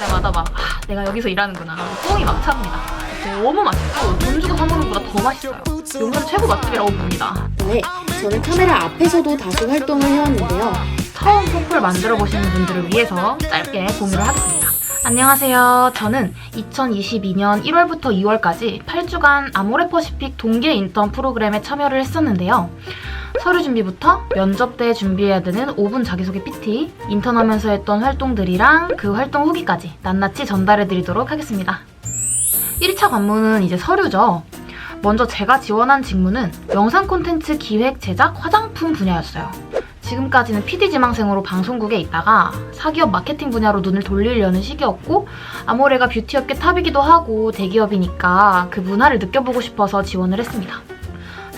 때마다 막 내가 여기서 일하는구나 뽕이 막 찹니다. 너무 맛있고 돈 주고 사 먹는 것보다 더 맛있어요. 용산 최고 맛집이라고 봅니다. 네, 저는 카메라 앞에서도 다수 활동을 해왔는데요. 처음 포폴 만들어 보시는 분들을 위해서 짧게 공유를 하겠습니다. 안녕하세요. 저는 2022년 1월부터 2월까지 8주간 아모레퍼시픽 동계 인턴 프로그램에 참여를 했었는데요. 서류 준비부터 면접 때 준비해야 되는 5분 자기소개 PT, 인턴하면서 했던 활동들이랑 그 활동 후기까지 낱낱이 전달해드리도록 하겠습니다. 1차 관문은 이제 서류죠. 먼저 제가 지원한 직무는 영상 콘텐츠 기획, 제작, 화장품 분야였어요. 지금까지는 PD 지망생으로 방송국에 있다가 사기업 마케팅 분야로 눈을 돌리려는 시기였고 아모레가 뷰티업계 탑이기도 하고 대기업이니까 그 문화를 느껴보고 싶어서 지원을 했습니다.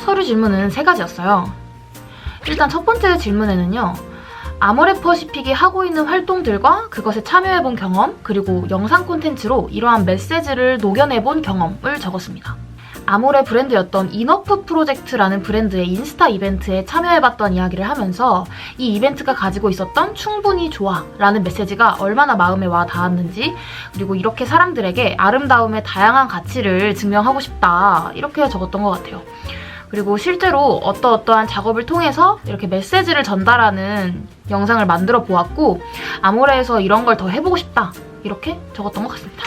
서류 질문은 3가지였어요. 일단 첫 번째 질문에는요. 아모레퍼시픽이 하고 있는 활동들과 그것에 참여해본 경험, 그리고 영상 콘텐츠로 이러한 메시지를 녹여내본 경험을 적었습니다. 아모레 브랜드였던 이너프 프로젝트라는 브랜드의 인스타 이벤트에 참여해봤던 이야기를 하면서 이 이벤트가 가지고 있었던 충분히 좋아 라는 메시지가 얼마나 마음에 와 닿았는지, 그리고 이렇게 사람들에게 아름다움의 다양한 가치를 증명하고 싶다 이렇게 적었던 것 같아요. 그리고 실제로 어떠한 작업을 통해서 이렇게 메시지를 전달하는 영상을 만들어 보았고 아모레에서 이런 걸 더 해보고 싶다 이렇게 적었던 것 같습니다.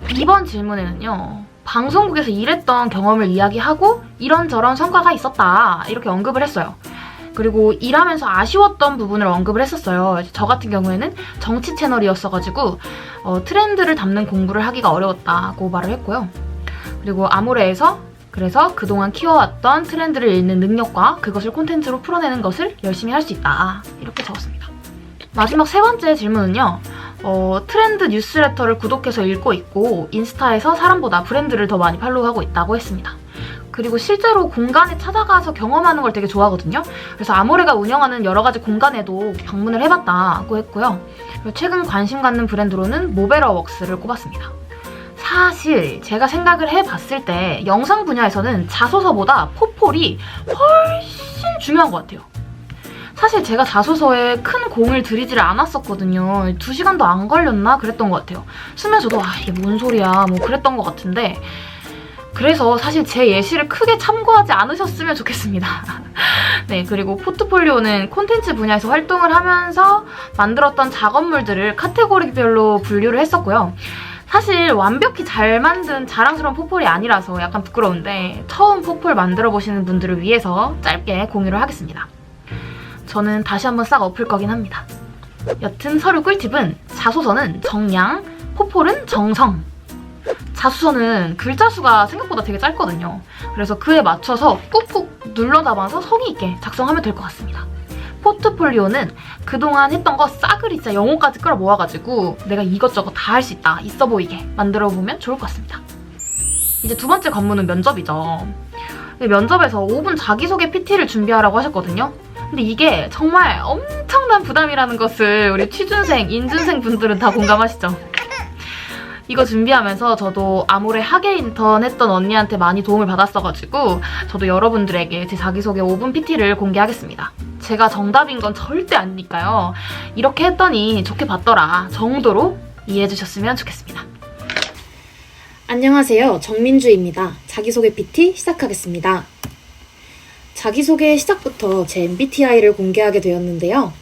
2번 질문에는요. 방송국에서 일했던 경험을 이야기하고 이런저런 성과가 있었다 이렇게 언급을 했어요. 그리고 일하면서 아쉬웠던 부분을 언급을 했었어요. 저 같은 경우에는 정치 채널이었어가지고 트렌드를 담는 공부를 하기가 어려웠다고 말을 했고요. 그리고 아모레에서 그래서 그동안 키워왔던 트렌드를 읽는 능력과 그것을 콘텐츠로 풀어내는 것을 열심히 할 수 있다 이렇게 적었습니다. 마지막 3번째 질문은요. 트렌드 뉴스레터를 구독해서 읽고 있고 인스타에서 사람보다 브랜드를 더 많이 팔로우하고 있다고 했습니다. 그리고 실제로 공간에 찾아가서 경험하는 걸 되게 좋아하거든요. 그래서 아모레가 운영하는 여러 가지 공간에도 방문을 해봤다고 했고요. 최근 관심 갖는 브랜드로는 모베러웍스를 꼽았습니다. 사실 제가 생각을 해봤을 때 영상 분야에서는 자소서보다 포폴이 훨씬 중요한 것 같아요. 사실 제가 자소서에 큰 공을 들이지를 않았었거든요. 2시간도 안 걸렸나? 그랬던 것 같아요. 쓰면서도 이게 뭔 소리야 뭐 그랬던 것 같은데 그래서 사실 제 예시를 크게 참고하지 않으셨으면 좋겠습니다. 네, 그리고 포트폴리오는 콘텐츠 분야에서 활동을 하면서 만들었던 작업물들을 카테고리별로 분류를 했었고요. 사실 완벽히 잘 만든 자랑스러운 포폴이 아니라서 약간 부끄러운데 처음 포폴 만들어 보시는 분들을 위해서 짧게 공유를 하겠습니다. 저는 다시 한번 싹 엎을 거긴 합니다. 여튼 서류 꿀팁은 자소서는 정량, 포폴은 정성. 자소서는 글자 수가 생각보다 되게 짧거든요. 그래서 그에 맞춰서 꾹꾹 눌러 담아서 성의 있게 작성하면 될 것 같습니다. 포트폴리오는 그동안 했던 거 싸그리 진짜 영혼까지 끌어모아가지고 내가 이것저것 다 할 수 있다, 있어 보이게 만들어보면 좋을 것 같습니다. 이제 2번째 관문은 면접이죠. 면접에서 5분 자기소개 PT를 준비하라고 하셨거든요. 근데 이게 정말 엄청난 부담이라는 것을 우리 취준생, 인준생 분들은 다 공감하시죠? 이거 준비하면서 저도 아모레 학예 인턴 했던 언니한테 많이 도움을 받았어가지고 저도 여러분들에게 제 자기소개 5분 PT를 공개하겠습니다. 제가 정답인 건 절대 아니니까요. 이렇게 했더니 좋게 봤더라 정도로 이해해주셨으면 좋겠습니다. 안녕하세요. 정민주입니다. 자기소개 PT 시작하겠습니다. 자기소개 시작부터 제 MBTI를 공개하게 되었는데요.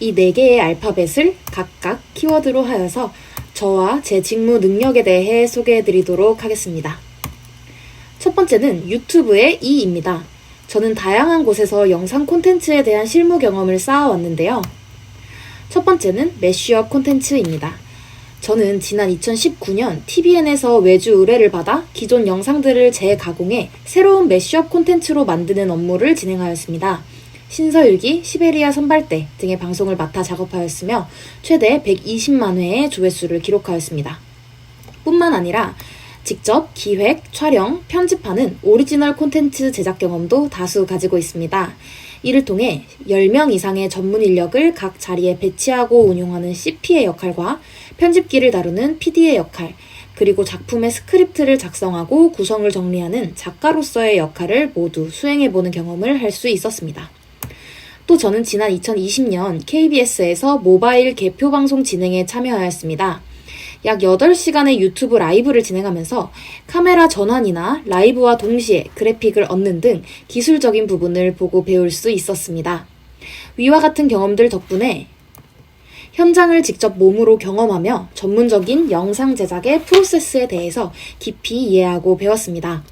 이 4개의 알파벳을 각각 키워드로 하여서 저와 제 직무 능력에 대해 소개해드리도록 하겠습니다. 첫 번째는 유튜브의 E입니다. 저는 다양한 곳에서 영상 콘텐츠에 대한 실무 경험을 쌓아왔는데요. 첫 번째는 매쉬업 콘텐츠입니다. 저는 지난 2019년 TVN에서 외주 의뢰를 받아 기존 영상들을 재가공해 새로운 매쉬업 콘텐츠로 만드는 업무를 진행하였습니다. 신서일기, 시베리아 선발대 등의 방송을 맡아 작업하였으며 최대 120만 회의 조회수를 기록하였습니다. 뿐만 아니라 직접 기획, 촬영, 편집하는 오리지널 콘텐츠 제작 경험도 다수 가지고 있습니다. 이를 통해 10명 이상의 전문 인력을 각 자리에 배치하고 운용하는 CP의 역할과 편집기를 다루는 PD의 역할, 그리고 작품의 스크립트를 작성하고 구성을 정리하는 작가로서의 역할을 모두 수행해보는 경험을 할 수 있었습니다. 또 저는 지난 2020년 KBS에서 모바일 개표 방송 진행에 참여하였습니다. 약 8시간의 유튜브 라이브를 진행하면서 카메라 전환이나 라이브와 동시에 그래픽을 얻는 등 기술적인 부분을 보고 배울 수 있었습니다. 위와 같은 경험들 덕분에 현장을 직접 몸으로 경험하며 전문적인 영상 제작의 프로세스에 대해서 깊이 이해하고 배웠습니다.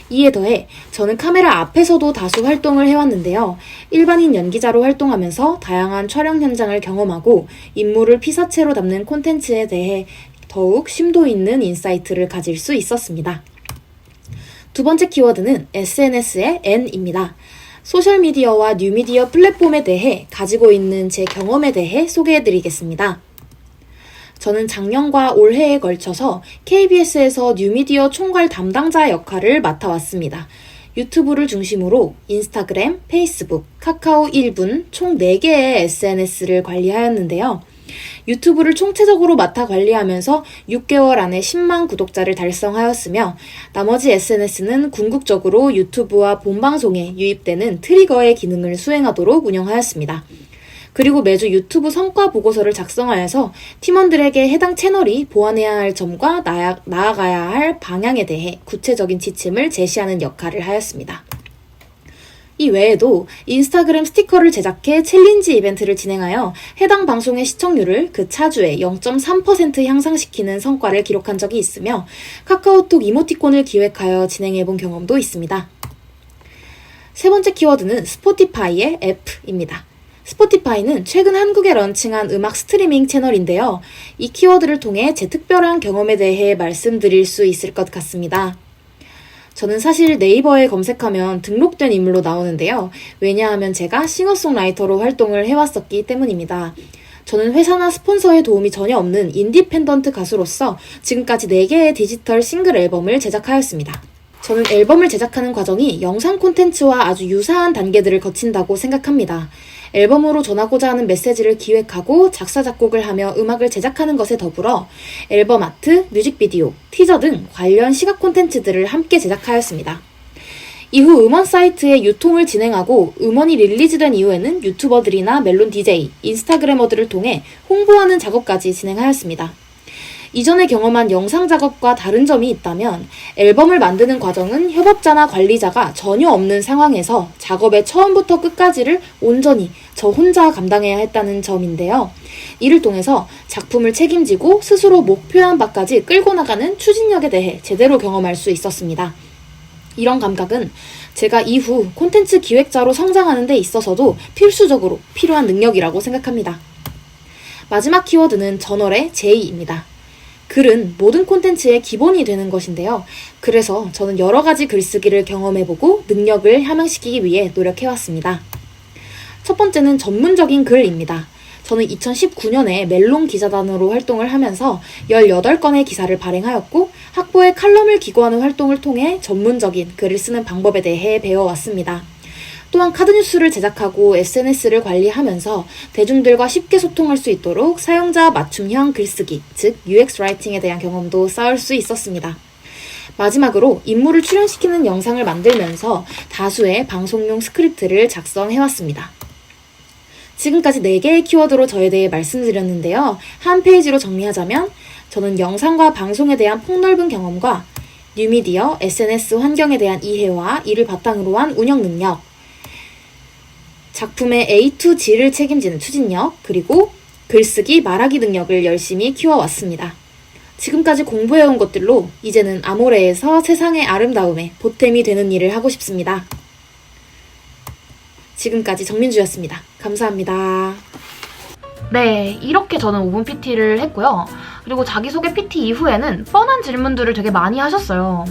이에 더해 저는 카메라 앞에서도 다수 활동을 해왔는데요. 일반인 연기자로 활동하면서 다양한 촬영 현장을 경험하고 인물을 피사체로 담는 콘텐츠에 대해 더욱 심도 있는 인사이트를 가질 수 있었습니다. 두 번째 키워드는 SNS의 N입니다. 소셜미디어와 뉴미디어 플랫폼에 대해 가지고 있는 제 경험에 대해 소개해드리겠습니다. 저는 작년과 올해에 걸쳐서 KBS에서 뉴미디어 총괄 담당자 역할을 맡아왔습니다. 유튜브를 중심으로 인스타그램, 페이스북, 카카오 1분 총 4개의 SNS를 관리하였는데요. 유튜브를 총체적으로 맡아 관리하면서 6개월 안에 10만 구독자를 달성하였으며 나머지 SNS는 궁극적으로 유튜브와 본방송에 유입되는 트리거의 기능을 수행하도록 운영하였습니다. 그리고 매주 유튜브 성과 보고서를 작성하여서 팀원들에게 해당 채널이 보완해야 할 점과 나아가야 할 방향에 대해 구체적인 지침을 제시하는 역할을 하였습니다. 이 외에도 인스타그램 스티커를 제작해 챌린지 이벤트를 진행하여 해당 방송의 시청률을 그 차주에 0.3% 향상시키는 성과를 기록한 적이 있으며 카카오톡 이모티콘을 기획하여 진행해본 경험도 있습니다. 세 번째 키워드는 스포티파이의 앱입니다. 스포티파이는 최근 한국에 런칭한 음악 스트리밍 채널인데요. 이 키워드를 통해 제 특별한 경험에 대해 말씀드릴 수 있을 것 같습니다. 저는 사실 네이버에 검색하면 등록된 인물로 나오는데요. 왜냐하면 제가 싱어송라이터로 활동을 해왔었기 때문입니다. 저는 회사나 스폰서의 도움이 전혀 없는 인디펜던트 가수로서 지금까지 4개의 디지털 싱글 앨범을 제작하였습니다. 저는 앨범을 제작하는 과정이 영상 콘텐츠와 아주 유사한 단계들을 거친다고 생각합니다. 앨범으로 전하고자 하는 메시지를 기획하고 작사, 작곡을 하며 음악을 제작하는 것에 더불어 앨범 아트, 뮤직비디오, 티저 등 관련 시각 콘텐츠들을 함께 제작하였습니다. 이후 음원 사이트의 유통을 진행하고 음원이 릴리즈된 이후에는 유튜버들이나 멜론 DJ, 인스타그래머들을 통해 홍보하는 작업까지 진행하였습니다. 이전에 경험한 영상 작업과 다른 점이 있다면 앨범을 만드는 과정은 협업자나 관리자가 전혀 없는 상황에서 작업의 처음부터 끝까지를 온전히 저 혼자 감당해야 했다는 점인데요. 이를 통해서 작품을 책임지고 스스로 목표한 바까지 끌고 나가는 추진력에 대해 제대로 경험할 수 있었습니다. 이런 감각은 제가 이후 콘텐츠 기획자로 성장하는 데 있어서도 필수적으로 필요한 능력이라고 생각합니다. 마지막 키워드는 저널의 J입니다. 글은 모든 콘텐츠의 기본이 되는 것인데요. 그래서 저는 여러 가지 글쓰기를 경험해보고 능력을 함양시키기 위해 노력해왔습니다. 첫 번째는 전문적인 글입니다. 저는 2019년에 멜론 기자단으로 활동을 하면서 18건의 기사를 발행하였고 학보에 칼럼을 기고하는 활동을 통해 전문적인 글을 쓰는 방법에 대해 배워왔습니다. 또한 카드뉴스를 제작하고 SNS를 관리하면서 대중들과 쉽게 소통할 수 있도록 사용자 맞춤형 글쓰기, 즉 UX 라이팅에 대한 경험도 쌓을 수 있었습니다. 마지막으로 인물을 출연시키는 영상을 만들면서 다수의 방송용 스크립트를 작성해왔습니다. 지금까지 4개의 키워드로 저에 대해 말씀드렸는데요. 한 페이지로 정리하자면 저는 영상과 방송에 대한 폭넓은 경험과 뉴미디어, SNS 환경에 대한 이해와 이를 바탕으로 한 운영 능력, 작품의 A to G를 책임지는 추진력, 그리고 글쓰기, 말하기 능력을 열심히 키워왔습니다. 지금까지 공부해온 것들로 이제는 아모레에서 세상의 아름다움에 보탬이 되는 일을 하고 싶습니다. 지금까지 정민주였습니다. 감사합니다. 네, 이렇게 저는 5분 PT를 했고요. 그리고 자기소개 PT 이후에는 뻔한 질문들을 되게 많이 하셨어요.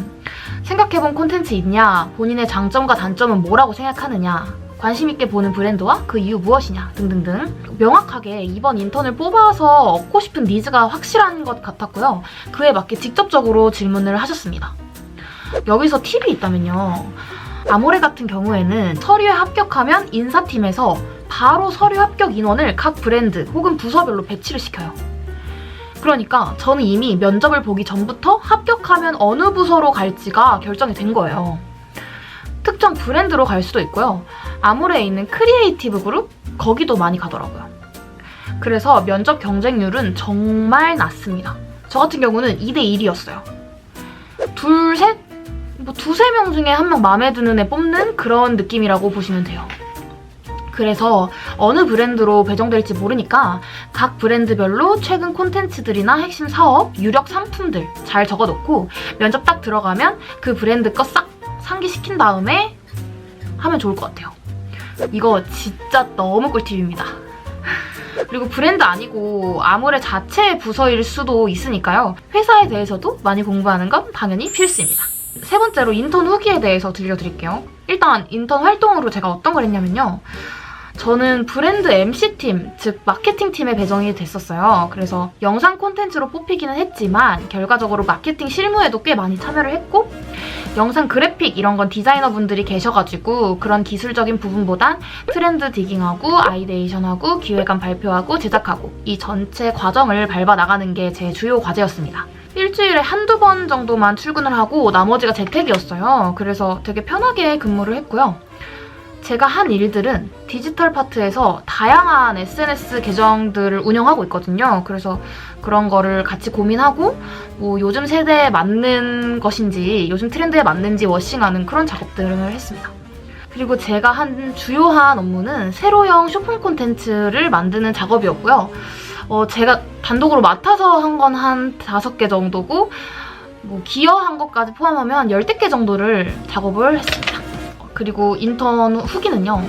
생각해본 콘텐츠 있냐? 본인의 장점과 단점은 뭐라고 생각하느냐? 관심있게 보는 브랜드와 그 이유 무엇이냐? 등등등. 명확하게 이번 인턴을 뽑아서 얻고 싶은 니즈가 확실한 것 같았고요. 그에 맞게 직접적으로 질문을 하셨습니다. 여기서 팁이 있다면요. 아모레 같은 경우에는 서류에 합격하면 인사팀에서 바로 서류 합격 인원을 각 브랜드 혹은 부서별로 배치를 시켜요. 그러니까 저는 이미 면접을 보기 전부터 합격하면 어느 부서로 갈지가 결정이 된 거예요. 특정 브랜드로 갈 수도 있고요. 아모레에 있는 크리에이티브 그룹? 거기도 많이 가더라고요. 그래서 면접 경쟁률은 정말 낮습니다. 저 같은 경우는 2대1이었어요. 두세 명 중에 한 명 마음에 드는 애 뽑는 그런 느낌이라고 보시면 돼요. 그래서 어느 브랜드로 배정될지 모르니까 각 브랜드별로 최근 콘텐츠들이나 핵심 사업, 유력 상품들 잘 적어놓고 면접 딱 들어가면 그 브랜드 거 싹 상기시킨 다음에 하면 좋을 것 같아요. 이거 진짜 너무 꿀팁입니다. 그리고 브랜드 아니고 아모레 자체의 부서일 수도 있으니까요. 회사에 대해서도 많이 공부하는 건 당연히 필수입니다. 세 번째로 인턴 후기에 대해서 들려드릴게요. 일단 인턴 활동으로 제가 어떤 걸 했냐면요. 저는 브랜드 MC팀, 즉 마케팅팀에 배정이 됐었어요. 그래서 영상 콘텐츠로 뽑히기는 했지만 결과적으로 마케팅 실무에도 꽤 많이 참여를 했고 영상 그래픽 이런 건 디자이너분들이 계셔가지고 그런 기술적인 부분보단 트렌드 디깅하고 아이데이션하고 기획안 발표하고 제작하고 이 전체 과정을 밟아 나가는 게 제 주요 과제였습니다. 일주일에 한두 번 정도만 출근을 하고 나머지가 재택이었어요. 그래서 되게 편하게 근무를 했고요. 제가 한 일들은 디지털 파트에서 다양한 SNS 계정들을 운영하고 있거든요. 그래서 그런 거를 같이 고민하고 뭐 요즘 세대에 맞는 것인지 요즘 트렌드에 맞는지 워싱하는 그런 작업들을 했습니다. 그리고 제가 한 주요한 업무는 세로형 쇼핑 콘텐츠를 만드는 작업이었고요. 제가 단독으로 맡아서 한 건 한 5개 정도고 뭐 기여한 것까지 포함하면 10개 개 정도를 작업을 했습니다. 그리고 인턴 후기는요.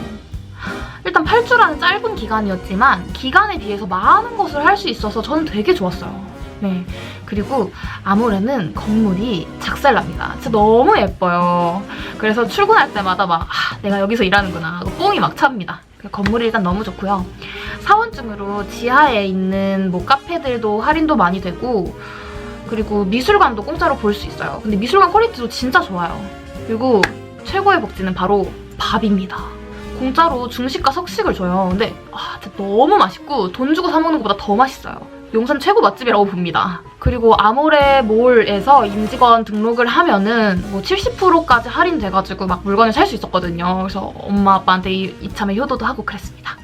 일단 8주라는 짧은 기간이었지만 기간에 비해서 많은 것을 할 수 있어서 저는 되게 좋았어요. 네. 그리고 아모레는 건물이 작살납니다. 진짜 너무 예뻐요. 그래서 출근할 때마다 막 내가 여기서 일하는구나 하고 뽕이 막 찹니다. 건물이 일단 너무 좋고요. 사원증으로 지하에 있는 뭐 카페들도 할인도 많이 되고 그리고 미술관도 공짜로 볼 수 있어요. 근데 미술관 퀄리티도 진짜 좋아요. 그리고 최고의 복지는 바로 밥입니다. 공짜로 중식과 석식을 줘요. 근데 진짜 너무 맛있고 돈 주고 사 먹는 것보다 더 맛있어요. 용산 최고 맛집이라고 봅니다. 그리고 아모레 몰에서 임직원 등록을 하면은 뭐 70%까지 할인돼가지고 막 물건을 살 수 있었거든요. 그래서 엄마 아빠한테 이참에 효도도 하고 그랬습니다.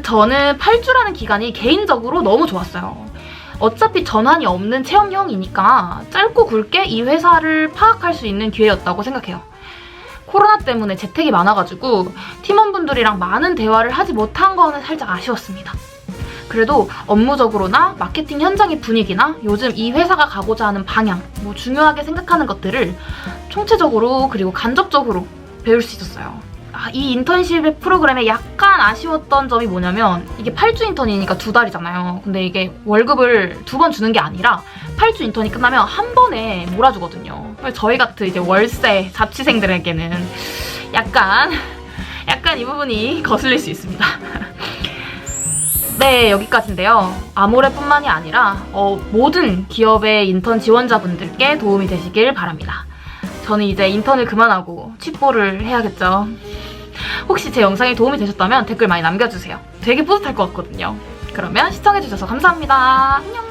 저는 8주라는 기간이 개인적으로 너무 좋았어요. 어차피 전환이 없는 체험형이니까 짧고 굵게 이 회사를 파악할 수 있는 기회였다고 생각해요. 코로나 때문에 재택이 많아가지고 팀원분들이랑 많은 대화를 하지 못한 거는 살짝 아쉬웠습니다. 그래도 업무적으로나 마케팅 현장의 분위기나 요즘 이 회사가 가고자 하는 방향, 뭐 중요하게 생각하는 것들을 총체적으로 그리고 간접적으로 배울 수 있었어요. 이 인턴십 프로그램에 약간 아쉬웠던 점이 뭐냐면 이게 8주 인턴이니까 2달이잖아요. 근데 이게 월급을 2번 주는 게 아니라 8주 인턴이 끝나면 한 번에 몰아주거든요. 저희 같은 이제 월세 자취생들에게는 약간 이 부분이 거슬릴 수 있습니다. 네, 여기까지인데요. 아모레뿐만이 아니라 모든 기업의 인턴 지원자분들께 도움이 되시길 바랍니다. 저는 이제 인턴을 그만하고 취뽀를 해야겠죠. 혹시 제 영상이 도움이 되셨다면 댓글 많이 남겨주세요. 되게 뿌듯할 것 같거든요. 그러면 시청해주셔서 감사합니다. 안녕!